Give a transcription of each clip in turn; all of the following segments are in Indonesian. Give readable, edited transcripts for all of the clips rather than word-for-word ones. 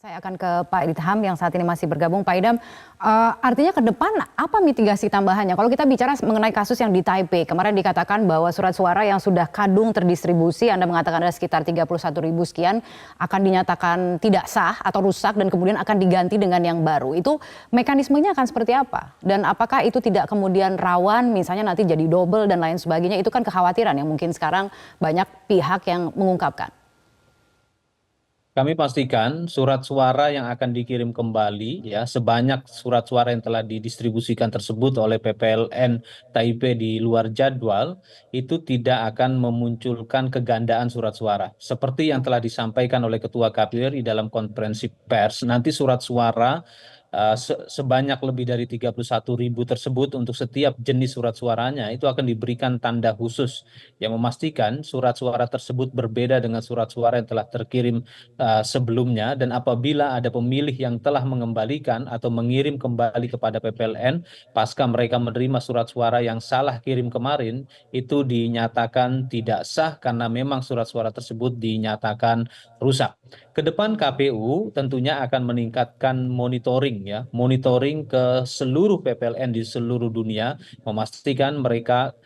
Saya akan ke Pak Idham yang saat ini masih bergabung. Pak Idham, artinya ke depan apa mitigasi tambahannya? Kalau kita bicara mengenai kasus yang di Taipei, kemarin dikatakan bahwa surat suara yang sudah kadung terdistribusi, Anda mengatakan ada sekitar 31.000 sekian, akan dinyatakan tidak sah atau rusak dan kemudian akan diganti dengan yang baru. Itu mekanismenya akan seperti apa? Dan apakah itu tidak kemudian rawan, misalnya nanti jadi double dan lain sebagainya? Itu kan kekhawatiran yang mungkin sekarang banyak pihak yang mengungkapkan. Kami pastikan surat suara yang akan dikirim kembali ya sebanyak surat suara yang telah didistribusikan tersebut oleh PPLN Taipei di luar jadwal itu tidak akan memunculkan kegandaan surat suara. Seperti yang telah disampaikan oleh Ketua KPU RI dalam konferensi pers, nanti surat suara sebanyak lebih dari 31.000 tersebut untuk setiap jenis surat suaranya itu akan diberikan tanda khusus yang memastikan surat suara tersebut berbeda dengan surat suara yang telah terkirim sebelumnya, dan apabila ada pemilih yang telah mengembalikan atau mengirim kembali kepada PPLN pasca mereka menerima surat suara yang salah kirim kemarin, itu dinyatakan tidak sah karena memang surat suara tersebut dinyatakan rusak. Ke depan KPU tentunya akan meningkatkan monitoring ke seluruh PPLN di seluruh dunia, memastikan mereka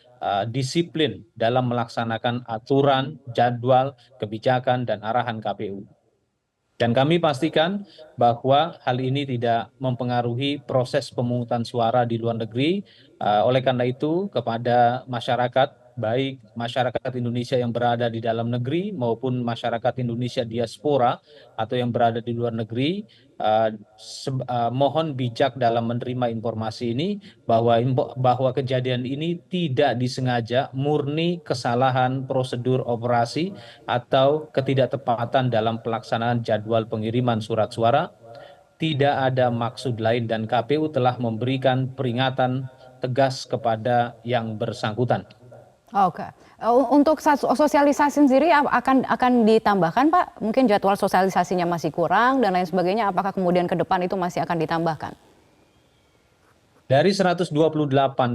disiplin dalam melaksanakan aturan, jadwal, kebijakan, dan arahan KPU. Dan kami pastikan bahwa hal ini tidak mempengaruhi proses pemungutan suara di luar negeri. Oleh karena itu, kepada masyarakat, baik masyarakat Indonesia yang berada di dalam negeri maupun masyarakat Indonesia diaspora atau yang berada di luar negeri, mohon bijak dalam menerima informasi ini bahwa kejadian ini tidak disengaja, murni kesalahan prosedur operasi atau ketidaktepatan dalam pelaksanaan jadwal pengiriman surat suara. Tidak ada maksud lain dan KPU telah memberikan peringatan tegas kepada yang bersangkutan. Oke, untuk sosialisasi sendiri akan ditambahkan, Pak? Mungkin jadwal sosialisasinya masih kurang dan lain sebagainya. Apakah kemudian ke depan itu masih akan ditambahkan? Dari 128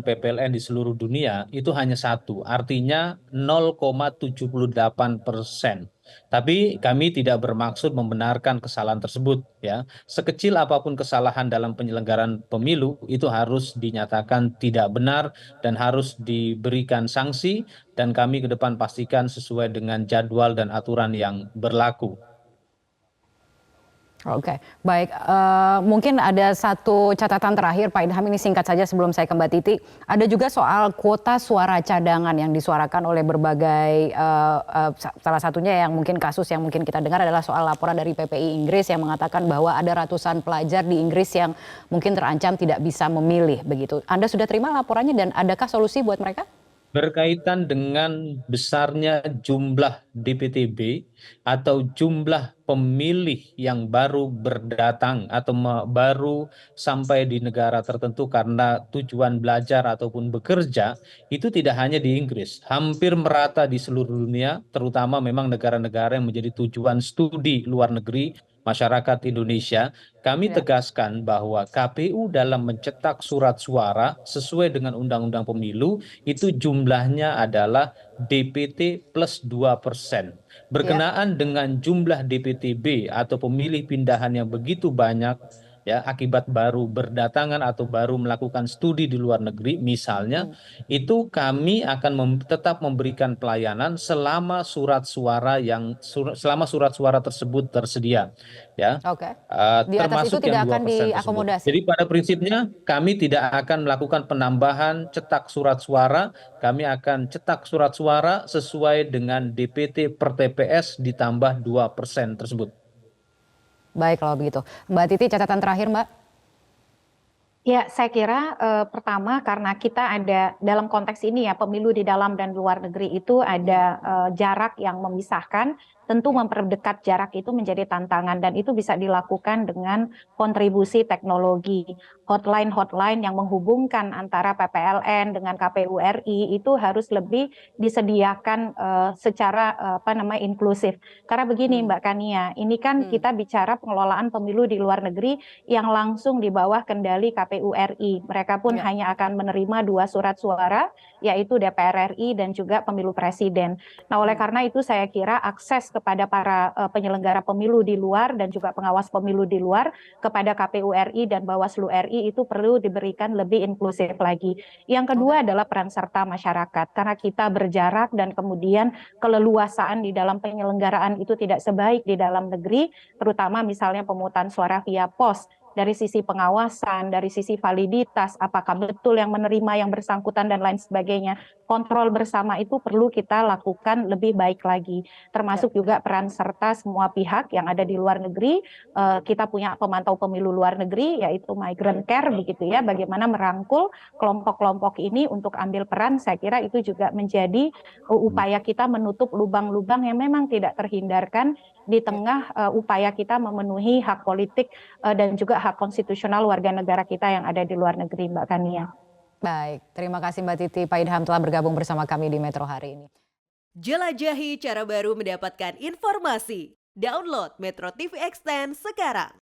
PPLN di seluruh dunia, itu hanya satu, artinya 0,78%. Tapi kami tidak bermaksud membenarkan kesalahan tersebut, ya. Sekecil apapun kesalahan dalam penyelenggaraan pemilu, itu harus dinyatakan tidak benar dan harus diberikan sanksi, dan kami ke depan pastikan sesuai dengan jadwal dan aturan yang berlaku. Oke, baik. Mungkin ada satu catatan terakhir, Pak Idham, ini singkat saja sebelum saya ke Mbak Titi. Ada juga soal kuota suara cadangan yang disuarakan oleh berbagai, salah satunya yang mungkin kasus yang mungkin kita dengar adalah soal laporan dari PPI Inggris yang mengatakan bahwa ada ratusan pelajar di Inggris yang mungkin terancam tidak bisa memilih begitu. Anda sudah terima laporannya dan adakah solusi buat mereka? Berkaitan dengan besarnya jumlah DPTB atau jumlah pemilih yang baru berdatang atau baru sampai di negara tertentu karena tujuan belajar ataupun bekerja, itu tidak hanya di Inggris, hampir merata di seluruh dunia, terutama memang negara-negara yang menjadi tujuan studi luar negeri masyarakat Indonesia. Kami tegaskan bahwa KPU dalam mencetak surat suara sesuai dengan Undang-Undang Pemilu itu jumlahnya adalah DPT plus 2%. Berkenaan dengan jumlah DPTB atau pemilih pindahan yang begitu banyak, ya, akibat baru berdatangan atau baru melakukan studi di luar negeri misalnya, itu kami akan tetap memberikan pelayanan selama surat suara tersebut tersedia, ya. Oke. Di atas itu Termasuk yang tidak akan 2% tersebut. diakomodasi. Jadi pada prinsipnya kami tidak akan melakukan penambahan cetak surat suara, kami akan cetak surat suara sesuai dengan DPT per TPS ditambah 2% tersebut. Baik kalau begitu. Mbak Titi, catatan terakhir, Mbak. Ya, saya kira pertama karena kita ada dalam konteks ini ya pemilu di dalam dan luar negeri itu ada jarak yang memisahkan, tentu memperdekat jarak itu menjadi tantangan dan itu bisa dilakukan dengan kontribusi teknologi. Hotline-hotline yang menghubungkan antara PPLN dengan KPU RI itu harus lebih disediakan secara inklusif. Karena begini Mbak Kania, ini kan kita bicara pengelolaan pemilu di luar negeri yang langsung di bawah kendali KPU RI. Mereka pun hanya akan menerima 2 surat suara, yaitu DPR RI dan juga pemilu presiden. Nah, oleh karena itu saya kira akses ke kepada para penyelenggara pemilu di luar dan juga pengawas pemilu di luar, kepada KPU RI dan Bawaslu RI itu perlu diberikan lebih inklusif lagi. Yang kedua adalah peran serta masyarakat, karena kita berjarak dan kemudian keleluasaan di dalam penyelenggaraan itu tidak sebaik di dalam negeri, terutama misalnya pemungutan suara via pos. Dari sisi pengawasan, dari sisi validitas, apakah betul yang menerima yang bersangkutan dan lain sebagainya. Kontrol bersama itu perlu kita lakukan lebih baik lagi. Termasuk juga peran serta semua pihak yang ada di luar negeri. Kita punya pemantau pemilu luar negeri, yaitu Migrant Care, begitu ya. Bagaimana merangkul kelompok-kelompok ini untuk ambil peran, saya kira itu juga menjadi upaya kita menutup lubang-lubang yang memang tidak terhindarkan di tengah upaya kita memenuhi hak politik dan juga hak konstitusional warga negara kita yang ada di luar negeri, Mbak Kania. Baik, terima kasih Mbak Titi Pak Idham telah bergabung bersama kami di Metro hari ini. Jelajahi cara baru mendapatkan informasi. Download Metro TV Extend sekarang.